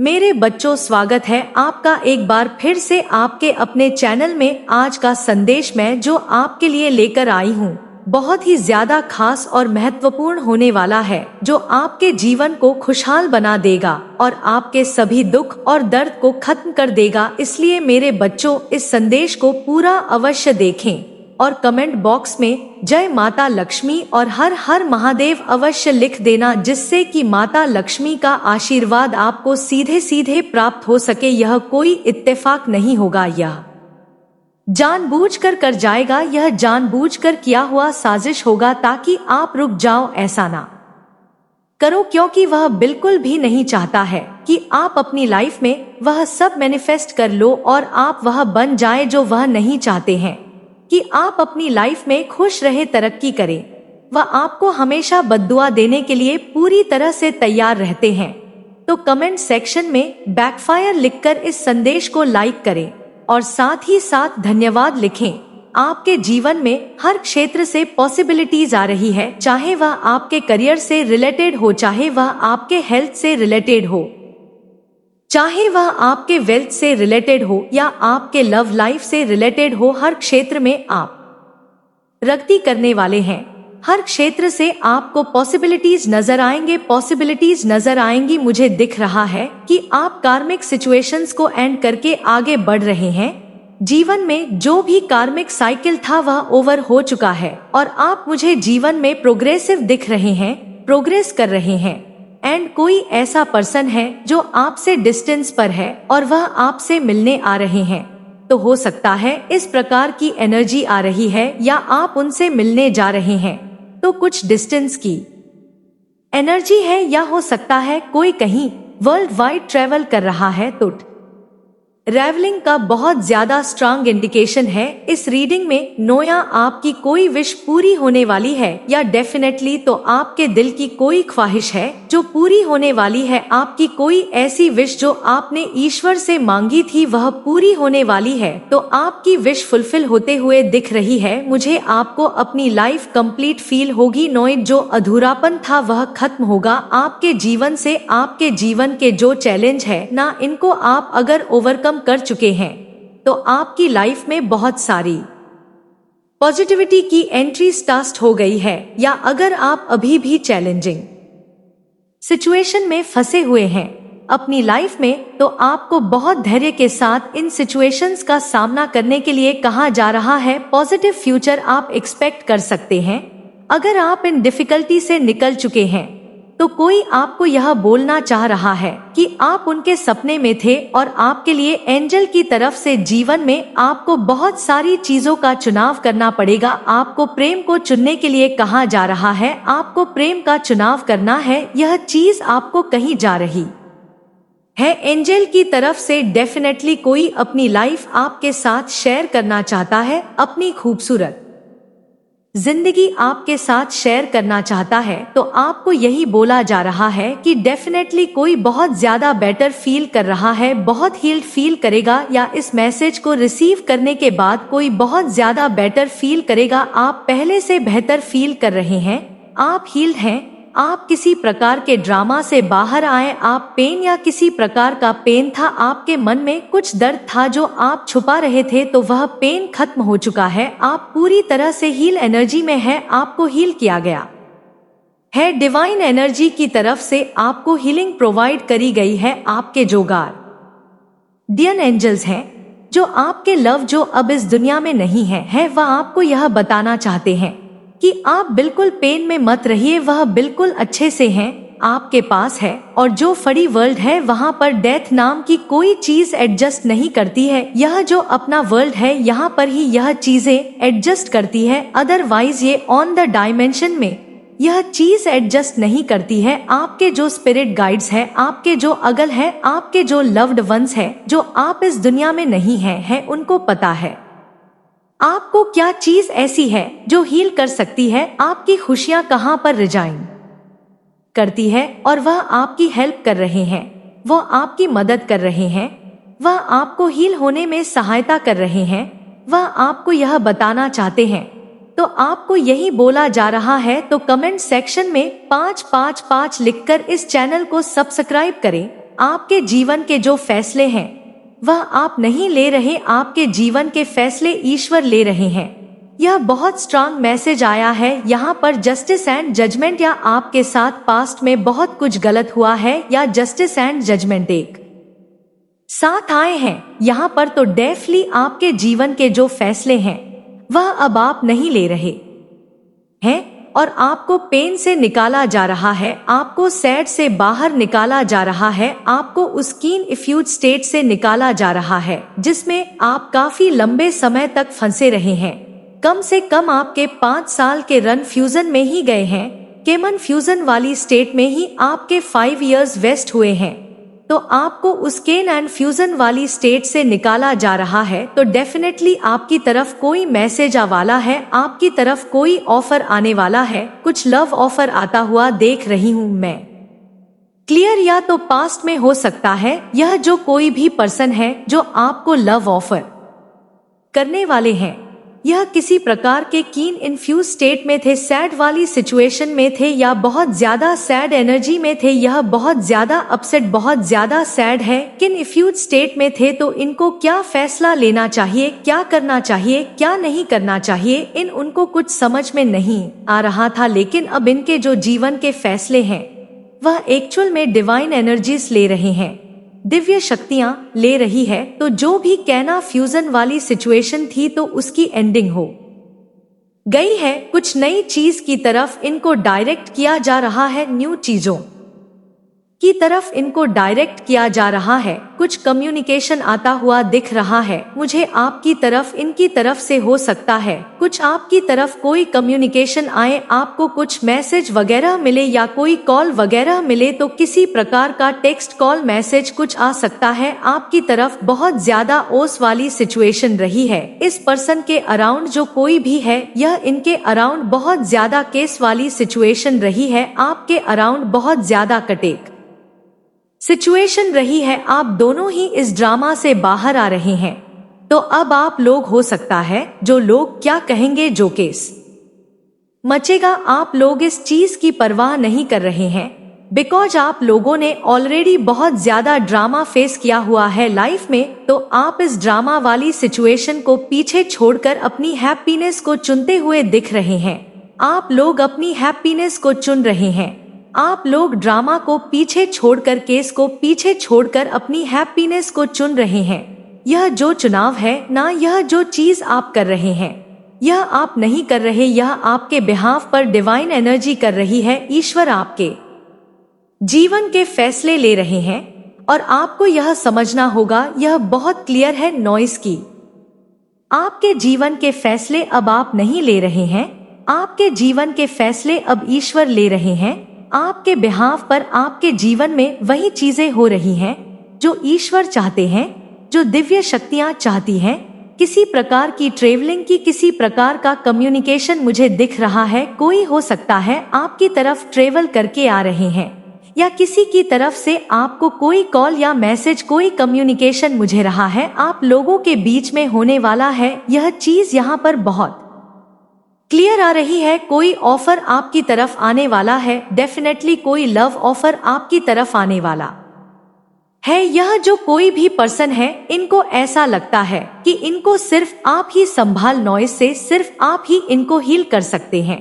मेरे बच्चों, स्वागत है आपका एक बार फिर से आपके अपने चैनल में। आज का संदेश मैं जो आपके लिए लेकर आई हूँ बहुत ही ज्यादा खास और महत्वपूर्ण होने वाला है, जो आपके जीवन को खुशहाल बना देगा और आपके सभी दुख और दर्द को खत्म कर देगा। इसलिए मेरे बच्चों, इस संदेश को पूरा अवश्य देखें और कमेंट बॉक्स में जय माता लक्ष्मी और हर हर महादेव अवश्य लिख देना, जिससे कि माता लक्ष्मी का आशीर्वाद आपको सीधे सीधे प्राप्त हो सके। यह कोई इत्तेफाक नहीं होगा, यह जानबूझकर कर जाएगा, यह जानबूझकर किया हुआ साजिश होगा ताकि आप रुक जाओ। ऐसा ना करो, क्योंकि वह बिल्कुल भी नहीं चाहता है कि आप अपनी लाइफ में वह सब मैनिफेस्ट कर लो और आप वह बन जाए जो वह नहीं चाहते हैं कि आप अपनी लाइफ में खुश रहे, तरक्की करें। वह आपको हमेशा बद्दुआ देने के लिए पूरी तरह से तैयार रहते हैं। तो कमेंट सेक्शन में बैकफायर लिखकर इस संदेश को लाइक करें और साथ ही साथ धन्यवाद लिखें। आपके जीवन में हर क्षेत्र से पॉसिबिलिटीज आ रही है, चाहे वह आपके करियर से रिलेटेड हो, चाहे वह आपके हेल्थ से रिलेटेड हो, चाहे वह आपके वेल्थ से रिलेटेड हो या आपके लव लाइफ से रिलेटेड हो। हर क्षेत्र में आप प्रगति करने वाले हैं। हर क्षेत्र से आपको पॉसिबिलिटीज नजर आएंगे, पॉसिबिलिटीज नजर आएंगी। मुझे दिख रहा है कि आप कार्मिक सिचुएशंस को एंड करके आगे बढ़ रहे हैं। जीवन में जो भी कार्मिक साइकिल था वह ओवर हो चुका है और आप मुझे जीवन में प्रोग्रेसिव दिख रहे हैं, प्रोग्रेस कर रहे हैं। एंड कोई ऐसा पर्सन है जो आपसे डिस्टेंस पर है और वह आपसे मिलने आ रहे हैं। तो हो सकता है इस प्रकार की एनर्जी आ रही है या आप उनसे मिलने जा रहे हैं, तो कुछ डिस्टेंस की एनर्जी है, या हो सकता है कोई कहीं वर्ल्ड वाइड ट्रेवल कर रहा है। तो ट्रैवलिंग का बहुत ज्यादा स्ट्रांग इंडिकेशन है इस रीडिंग में। नोया आपकी कोई विश पूरी होने वाली है, या डेफिनेटली तो आपके दिल की कोई ख्वाहिश है जो पूरी होने वाली है। आपकी कोई ऐसी विश जो आपने ईश्वर से मांगी थी वह पूरी होने वाली है। तो आपकी विश फुलफिल होते हुए दिख रही है मुझे। आपको अपनी लाइफ कंप्लीट फील होगी। नोइड जो अधूरापन था वह खत्म होगा आपके जीवन से। आपके जीवन के जो चैलेंज है ना, इनको आप अगर ओवरकम कर चुके हैं तो आपकी लाइफ में बहुत सारी पॉजिटिविटी की एंट्री स्टार्ट हो गई है। या अगर आप अभी भी चैलेंजिंग सिचुएशन में फंसे हुए हैं अपनी लाइफ में, तो आपको बहुत धैर्य के साथ इन सिचुएशंस का सामना करने के लिए कहा जा रहा है। पॉजिटिव फ्यूचर आप एक्सपेक्ट कर सकते हैं। अगर आप इन डिफिकल्टी से निकल चुके हैं तो कोई आपको यह बोलना चाह रहा है कि आप उनके सपने में थे और आपके लिए एंजल की तरफ से जीवन में आपको बहुत सारी चीजों का चुनाव करना पड़ेगा। आपको प्रेम को चुनने के लिए कहा जा रहा है, आपको प्रेम का चुनाव करना है। यह चीज आपको कहीं जा रही है एंजल की तरफ से। डेफिनेटली कोई अपनी लाइफ आपके साथ शेयर करना चाहता है, अपनी खूबसूरत जिंदगी आपके साथ शेयर करना चाहता है। तो आपको यही बोला जा रहा है कि डेफिनेटली कोई बहुत ज्यादा बेटर फील कर रहा है, बहुत हील्ड फील करेगा, या इस मैसेज को रिसीव करने के बाद कोई बहुत ज्यादा बेटर फील करेगा। आप पहले से बेहतर फील कर रहे हैं, आप हील्ड हैं। आप किसी प्रकार के ड्रामा से बाहर आए। आप पेन या किसी प्रकार का पेन था, आपके मन में कुछ दर्द था जो आप छुपा रहे थे, तो वह पेन खत्म हो चुका है। आप पूरी तरह से हील एनर्जी में है, आपको हील किया गया है। डिवाइन एनर्जी की तरफ से आपको हीलिंग प्रोवाइड करी गई है। आपके जो गार्डियन एंजल्स हैं, जो आपके लव जो अब इस दुनिया में नहीं है वह आपको यह बताना चाहते हैं कि आप बिल्कुल पेन में मत रहिए, वह बिल्कुल अच्छे से हैं, आपके पास है। और जो फड़ी वर्ल्ड है वहाँ पर डेथ नाम की कोई चीज एडजस्ट नहीं करती है। यह जो अपना वर्ल्ड है यहाँ पर ही यह चीजें एडजस्ट करती है, अदरवाइज ये ऑन द डायमेंशन में यह चीज एडजस्ट नहीं करती है। आपके जो स्पिरिट गाइड्स है, आपके जो अगल है, आपके जो लव्ड वंस है, जो आप इस दुनिया में नहीं है, उनको पता है आपको क्या चीज ऐसी है जो हील कर सकती है, आपकी खुशियां कहाँ पर रिजाइन करती है, और वह आपकी हेल्प कर रहे हैं, वो आपकी मदद कर रहे हैं, वह आपको हील होने में सहायता कर रहे हैं, वह आपको यह बताना चाहते हैं। तो आपको यही बोला जा रहा है। तो कमेंट सेक्शन में 555 लिखकर इस चैनल को सब्सक्राइब करें। आपके जीवन के जो फैसले हैं वह आप नहीं ले रहे, आपके जीवन के फैसले ईश्वर ले रहे हैं। यह बहुत स्ट्रांग मैसेज आया है यहाँ पर, जस्टिस एंड जजमेंट, या आपके साथ पास्ट में बहुत कुछ गलत हुआ है या जस्टिस एंड जजमेंट एक साथ आए हैं यहाँ पर, तो डेफिनेटली आपके जीवन के जो फैसले हैं वह अब आप नहीं ले रहे हैं और आपको पेन से निकाला जा रहा है, आपको सैड से बाहर निकाला जा रहा है, आपको उस कीन इफ्यूज स्टेट से निकाला जा रहा है जिसमें आप काफी लंबे समय तक फंसे रहे हैं। कम से कम आपके 5 साल के रन फ्यूजन में ही गए हैं, केमन फ्यूजन वाली स्टेट में ही आपके 5 इयर्स वेस्ट हुए हैं। तो आपको उस केन एंड फ्यूजन वाली स्टेट से निकाला जा रहा है, तो डेफिनेटली आपकी तरफ कोई मैसेज आ वाला है, आपकी तरफ कोई ऑफर आने वाला है, कुछ लव ऑफर आता हुआ देख रही हूँ मैं। क्लियर, या तो पास्ट में हो सकता है यह जो कोई भी पर्सन है जो आपको लव ऑफर करने वाले हैं, यह किसी प्रकार के कीन इन्फ्यूज स्टेट में थे, सैड वाली सिचुएशन में थे या बहुत ज्यादा सैड एनर्जी में थे, यह बहुत ज्यादा अपसेट, बहुत ज्यादा सैड है, किन इन्फ्यूज स्टेट में थे। तो इनको क्या फैसला लेना चाहिए, क्या करना चाहिए, क्या नहीं करना चाहिए, इन उनको कुछ समझ में नहीं आ रहा था। लेकिन अब इनके जो जीवन के फैसले हैं वह एक्चुअल में डिवाइन एनर्जीज ले रहे हैं, दिव्य शक्तियां ले रही है। तो जो भी कहना फ्यूजन वाली सिचुएशन थी तो उसकी एंडिंग हो गई है, कुछ नई चीज की तरफ इनको डायरेक्ट किया जा रहा है, न्यू चीजों की तरफ इनको डायरेक्ट किया जा रहा है। कुछ कम्युनिकेशन आता हुआ दिख रहा है मुझे आपकी तरफ, इनकी तरफ से हो सकता है कुछ आपकी तरफ कोई कम्युनिकेशन आए, आपको कुछ मैसेज वगैरह मिले या कोई कॉल वगैरह मिले, तो किसी प्रकार का टेक्स्ट कॉल मैसेज कुछ आ सकता है आपकी तरफ। बहुत ज्यादा ओस वाली सिचुएशन रही है इस पर्सन के अराउंड, जो कोई भी है यह इनके अराउंड बहुत ज्यादा केस वाली सिचुएशन रही है, आपके अराउंड बहुत ज्यादा कटेक सिचुएशन रही है, आप दोनों ही इस ड्रामा से बाहर आ रहे हैं। तो अब आप लोग हो सकता है जो लोग क्या कहेंगे, जो केस मचेगा, आप लोग इस चीज की परवाह नहीं कर रहे हैं, बिकॉज आप लोगों ने ऑलरेडी बहुत ज्यादा ड्रामा फेस किया हुआ है लाइफ में। तो आप इस ड्रामा वाली सिचुएशन को पीछे छोड़कर अपनी हैप्पीनेस को चुनते हुए दिख रहे हैं, आप लोग अपनी हैप्पीनेस को चुन रहे हैं, आप लोग ड्रामा को पीछे छोड़कर, केस को पीछे छोड़कर अपनी हैप्पीनेस को चुन रहे हैं। यह जो चुनाव है ना, यह जो चीज आप कर रहे हैं यह आप नहीं कर रहे, यह आपके बिहाफ पर डिवाइन एनर्जी कर रही है, ईश्वर आपके जीवन के फैसले ले रहे हैं। और आपको यह समझना होगा, यह बहुत क्लियर है नॉइस की, आपके जीवन के फैसले अब आप नहीं ले रहे हैं, आपके जीवन के फैसले अब ईश्वर ले रहे हैं। आपके बिहाफ पर आपके जीवन में वही चीजें हो रही हैं जो ईश्वर चाहते हैं, जो दिव्य शक्तियां चाहती हैं। किसी प्रकार की ट्रेवलिंग की, किसी प्रकार का कम्युनिकेशन मुझे दिख रहा है, कोई हो सकता है आपकी तरफ ट्रेवल करके आ रहे हैं या किसी की तरफ से आपको कोई कॉल या मैसेज, कोई कम्युनिकेशन मुझे रहा है आप लोगों के बीच में होने वाला है। यह चीज यहाँ पर बहुत क्लियर आ रही है, कोई ऑफर आपकी तरफ आने वाला है, डेफिनेटली कोई लव ऑफर आपकी तरफ आने वाला है। यह जो कोई भी पर्सन है, इनको ऐसा लगता है कि इनको सिर्फ आप ही संभाल, नॉइस से सिर्फ आप ही इनको हील कर सकते हैं।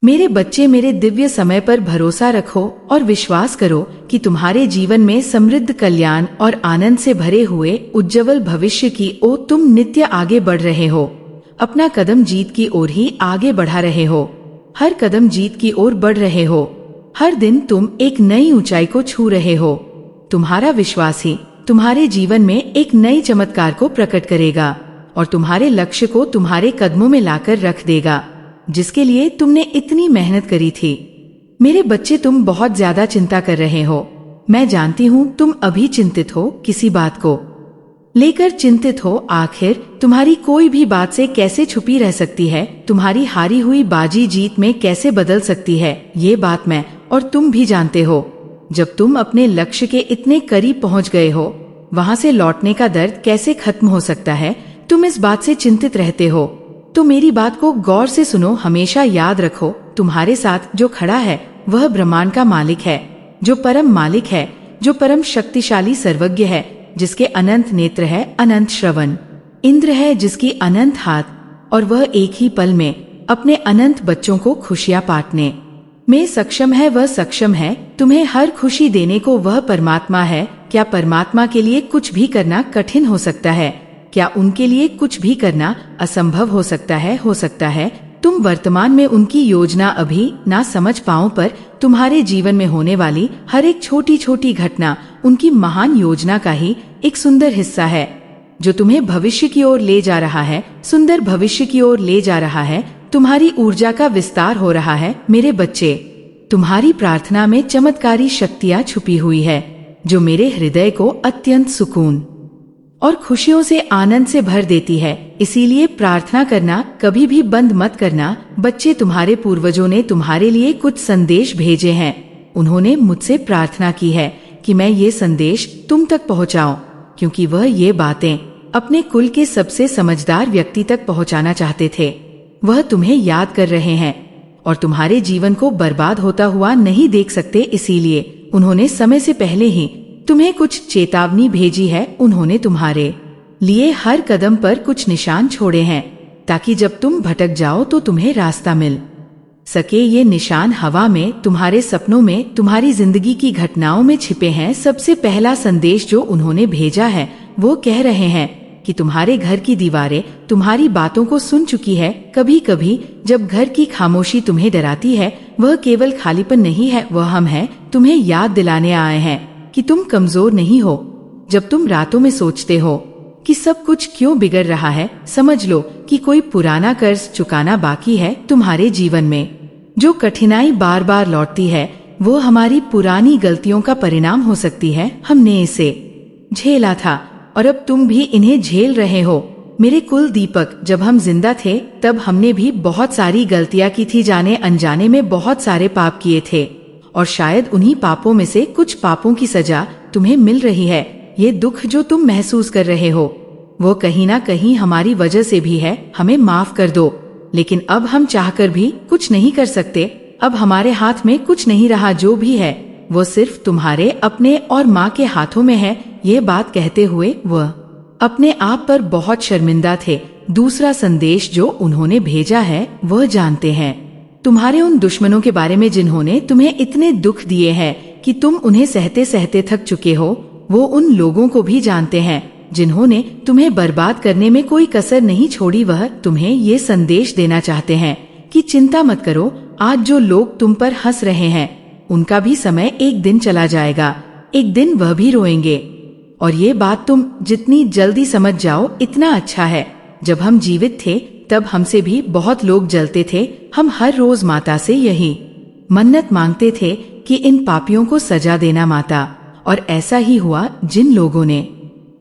मेरे बच्चे, मेरे दिव्य समय पर भरोसा रखो और विश्वास करो कि तुम्हारे जीवन में समृद्ध, कल्याण और आनंद से भरे हुए उज्जवल भविष्य की ओर तुम नित्य आगे बढ़ रहे हो। अपना कदम जीत की ओर ही आगे बढ़ा रहे हो, हर कदम जीत की ओर बढ़ रहे हो, हर दिन तुम एक नई ऊंचाई को छू रहे हो। तुम्हारा विश्वास ही तुम्हारे जीवन में एक नई चमत्कार को प्रकट करेगा और तुम्हारे लक्ष्य को तुम्हारे कदमों में लाकर रख देगा, जिसके लिए तुमने इतनी मेहनत करी थी। मेरे बच्चे, तुम बहुत ज्यादा चिंता कर रहे हो, मैं जानती हूँ तुम अभी चिंतित हो, किसी बात को लेकर चिंतित हो। आखिर तुम्हारी कोई भी बात से कैसे छुपी रह सकती है, तुम्हारी हारी हुई बाजी जीत में कैसे बदल सकती है, ये बात मैं और तुम भी जानते हो। जब तुम अपने लक्ष्य के इतने करीब पहुंच गए हो, वहां से लौटने का दर्द कैसे खत्म हो सकता है, तुम इस बात से चिंतित रहते हो। तो मेरी बात को गौर से सुनो, हमेशा याद रखो, तुम्हारे साथ जो खड़ा है वह ब्रह्मांड का मालिक है, जो परम मालिक है, जो परम शक्तिशाली सर्वज्ञ है, जिसके अनंत नेत्र है, अनंत श्रवण। इंद्र है जिसकी अनंत हाथ, और वह एक ही पल में अपने अनंत बच्चों को खुशियां बांटने में सक्षम है। वह सक्षम है तुम्हें हर खुशी देने को। वह परमात्मा है। क्या परमात्मा के लिए कुछ भी करना कठिन हो सकता है? क्या उनके लिए कुछ भी करना असंभव हो सकता है? हो सकता है तुम वर्तमान में उनकी योजना अभी ना समझ पाओ, पर तुम्हारे जीवन में होने वाली हर एक छोटी छोटी घटना उनकी महान योजना का ही एक सुंदर हिस्सा है, जो तुम्हें भविष्य की ओर ले जा रहा है, सुंदर भविष्य की ओर ले जा रहा है। तुम्हारी ऊर्जा का विस्तार हो रहा है मेरे बच्चे। तुम्हारी प्रार्थना में चमत्कारी शक्तियाँ छुपी हुई है, जो मेरे हृदय को अत्यंत सुकून और खुशियों से आनंद से भर देती है। इसीलिए प्रार्थना करना कभी भी बंद मत करना। बच्चे, तुम्हारे पूर्वजों ने तुम्हारे लिए कुछ संदेश भेजे हैं। उन्होंने मुझसे प्रार्थना की है कि मैं ये संदेश तुम तक पहुंचाऊं, क्योंकि वह ये बातें अपने कुल के सबसे समझदार व्यक्ति तक पहुंचाना चाहते थे। वह तुम्हें याद कर रहे हैं और तुम्हारे जीवन को बर्बाद होता हुआ नहीं देख सकते। इसीलिए उन्होंने समय से पहले ही तुम्हें कुछ चेतावनी भेजी है। उन्होंने तुम्हारे लिए हर कदम पर कुछ निशान छोड़े हैं, ताकि जब तुम भटक जाओ तो तुम्हें रास्ता मिल सके। ये निशान हवा में, तुम्हारे सपनों में, तुम्हारी जिंदगी की घटनाओं में छिपे हैं। सबसे पहला संदेश जो उन्होंने भेजा है, वो कह रहे हैं कि तुम्हारे घर की दीवारें तुम्हारी बातों को सुन चुकी है। कभी कभी जब घर की खामोशी तुम्हें डराती है, वह केवल खालीपन नहीं है, वह हम है तुम्हें याद दिलाने आए हैं कि तुम कमजोर नहीं हो। जब तुम रातों में सोचते हो कि सब कुछ क्यों बिगड़ रहा है, समझ लो कि कोई पुराना कर्ज चुकाना बाकी है तुम्हारे जीवन में। जो कठिनाई बार बार लौटती है, वो हमारी पुरानी गलतियों का परिणाम हो सकती है। हमने इसे झेला था और अब तुम भी इन्हें झेल रहे हो। मेरे कुल दीपक, जब हम जिंदा थे तब हमने भी बहुत सारी गलतियां की थी। जाने अनजाने में बहुत सारे पाप किए थे, और शायद उन्हीं पापों में से कुछ पापों की सजा तुम्हें मिल रही है। ये दुख जो तुम महसूस कर रहे हो, वो कहीं ना कहीं हमारी वजह से भी है। हमें माफ कर दो। लेकिन अब हम चाहकर भी कुछ नहीं कर सकते। अब हमारे हाथ में कुछ नहीं रहा। जो भी है वो सिर्फ तुम्हारे अपने और माँ के हाथों में है। ये बात कहते हुए वह अपने आप पर बहुत शर्मिंदा थे। दूसरा संदेश जो उन्होंने भेजा है, वह जानते हैं तुम्हारे उन दुश्मनों के बारे में जिन्होंने तुम्हें इतने दुख दिए हैं कि तुम उन्हें सहते सहते थक चुके हो। वो उन लोगों को भी जानते हैं जिन्होंने तुम्हें बर्बाद करने में कोई कसर नहीं छोड़ी। वह तुम्हें ये संदेश देना चाहते हैं कि चिंता मत करो। आज जो लोग तुम पर हंस रहे हैं, उनका भी समय एक दिन चला जाएगा। एक दिन वह भी रोएंगे। और ये बात तुम जितनी जल्दी समझ जाओ इतना अच्छा है। जब हम जीवित थे तब हमसे भी बहुत लोग जलते थे। हम हर रोज माता से यही मन्नत मांगते थे कि इन पापियों को सजा देना माता। और ऐसा ही हुआ। जिन लोगों ने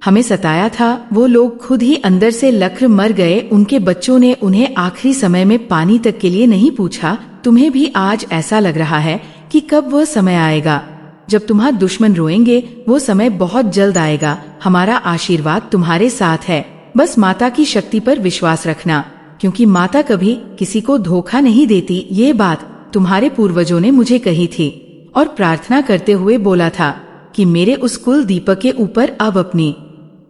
हमें सताया था, वो लोग खुद ही अंदर से लख्र मर गए। उनके बच्चों ने उन्हें आखिरी समय में पानी तक के लिए नहीं पूछा। तुम्हें भी आज ऐसा लग रहा है कि कब वह समय आएगा जब तुम्हारे दुश्मन रोएंगे। वो समय बहुत जल्द आएगा। हमारा आशीर्वाद तुम्हारे साथ है। बस माता की शक्ति पर विश्वास रखना, क्योंकि माता कभी किसी को धोखा नहीं देती। ये बात तुम्हारे पूर्वजों ने मुझे कही थी और प्रार्थना करते हुए बोला था कि मेरे उस कुल दीपक के ऊपर अब अपनी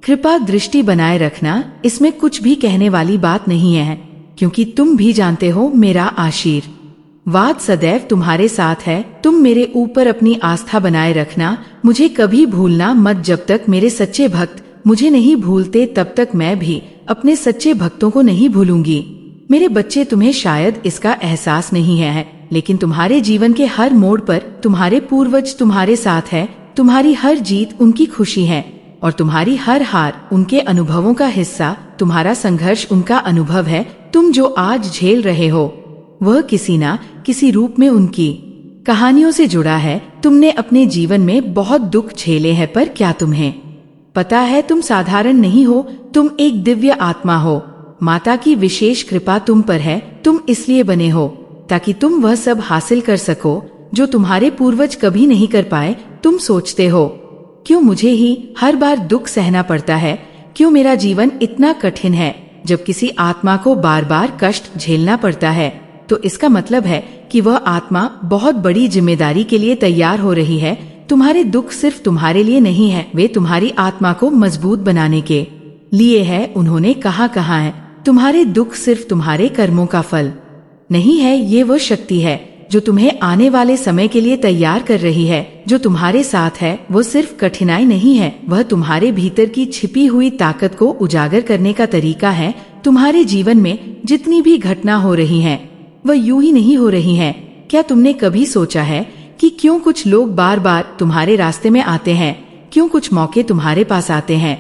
कृपा दृष्टि बनाए रखना। इसमें कुछ भी कहने वाली बात नहीं है, क्योंकि तुम भी जानते हो मेरा आशीर्वाद सदैव तुम्हारे साथ है। तुम मेरे ऊपर अपनी आस्था बनाए रखना। मुझे कभी भूलना मत। जब तक मेरे सच्चे भक्त मुझे नहीं भूलते, तब तक मैं भी अपने सच्चे भक्तों को नहीं भूलूंगी। मेरे बच्चे, तुम्हें शायद इसका एहसास नहीं है, लेकिन तुम्हारे जीवन के हर मोड़ पर तुम्हारे पूर्वज तुम्हारे साथ है। तुम्हारी हर जीत उनकी खुशी है, और तुम्हारी हर हार उनके अनुभवों का हिस्सा। तुम्हारा संघर्ष उनका अनुभव है। तुम जो आज झेल रहे हो, वह किसी ना किसी रूप में उनकी कहानियों से जुड़ा है। तुमने अपने जीवन में बहुत दुख झेले हैं, पर क्या तुम्हें पता है तुम साधारण नहीं हो। तुम एक दिव्य आत्मा हो। माता की विशेष कृपा तुम पर है। तुम इसलिए बने हो ताकि तुम वह सब हासिल कर सको जो तुम्हारे पूर्वज कभी नहीं कर पाए। तुम सोचते हो, क्यों मुझे ही हर बार दुख सहना पड़ता है? क्यों मेरा जीवन इतना कठिन है? जब किसी आत्मा को बार बार कष्ट झेलना पड़ता है, तो इसका मतलब है कि वह आत्मा बहुत बड़ी जिम्मेदारी के लिए तैयार हो रही है। तुम्हारे दुख सिर्फ तुम्हारे लिए नहीं है, वे तुम्हारी आत्मा को मजबूत बनाने के लिए है। उन्होंने कहा है, तुम्हारे दुख सिर्फ तुम्हारे कर्मों का फल नहीं है, ये वो शक्ति है जो तुम्हें आने वाले समय के लिए तैयार कर रही है। जो तुम्हारे साथ है वो सिर्फ कठिनाई नहीं है, वह तुम्हारे भीतर की छिपी हुई ताकत को उजागर करने का तरीका है। तुम्हारे जीवन में जितनी भी घटना हो रही हैं, वह यूं ही नहीं हो रही हैं। क्या तुमने कभी सोचा है कि क्यों कुछ लोग बार बार तुम्हारे रास्ते में आते हैं, क्यों कुछ मौके तुम्हारे पास आते हैं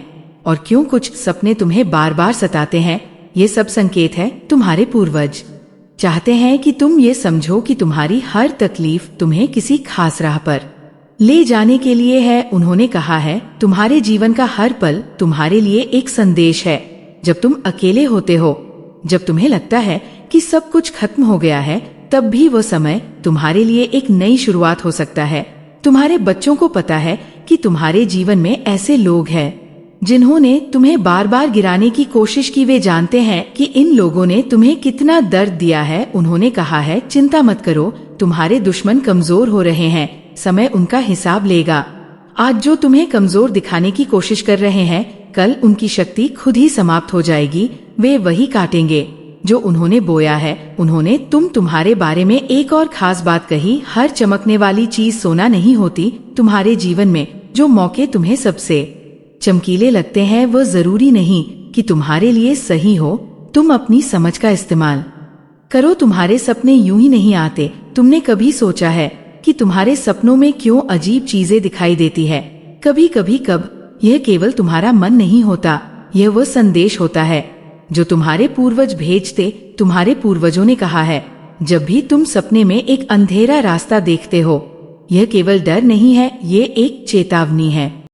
और क्यों कुछ सपने तुम्हें बार बार सताते हैं? ये सब संकेत है तुम्हारे पूर्वज चाहते हैं कि तुम ये समझो कि तुम्हारी हर तकलीफ तुम्हें किसी खास राह पर ले जाने के लिए है। उन्होंने कहा है, तुम्हारे जीवन का हर पल तुम्हारे लिए एक संदेश है। जब तुम अकेले होते हो, जब तुम्हें लगता है कि सब कुछ खत्म हो गया है, तब भी वो समय तुम्हारे लिए एक नई शुरुआत हो सकता है। तुम्हारे बच्चों को पता है कि तुम्हारे जीवन में ऐसे लोग हैं जिन्होंने तुम्हें बार बार गिराने की कोशिश की। वे जानते हैं कि इन लोगों ने तुम्हें कितना दर्द दिया है। उन्होंने कहा है, चिंता मत करो, तुम्हारे दुश्मन कमजोर हो रहे हैं, समय उनका हिसाब लेगा। आज जो तुम्हें कमजोर दिखाने की कोशिश कर रहे हैं, कल उनकी शक्ति खुद ही समाप्त हो जाएगी। वे वही काटेंगे जो उन्होंने बोया है। उन्होंने तुम्हारे बारे में एक और खास बात कही, हर चमकने वाली चीज सोना नहीं होती। तुम्हारे जीवन में जो मौके तुम्हें सबसे चमकीले लगते हैं, वो जरूरी नहीं कि तुम्हारे लिए सही हो। तुम अपनी समझ का इस्तेमाल करो। तुम्हारे सपने यूं ही नहीं आते। तुमने कभी सोचा है कि तुम्हारे सपनों में क्यों अजीब चीजें दिखाई देती है? कभी कभी यह केवल तुम्हारा मन नहीं होता, यह वो संदेश होता है जो तुम्हारे पूर्वज भेजते। तुम्हारे पूर्वजों ने कहा है, जब भी तुम सपने में एक अंधेरा रास्ता देखते हो, यह केवल डर नहीं है, ये एक चेतावनी है।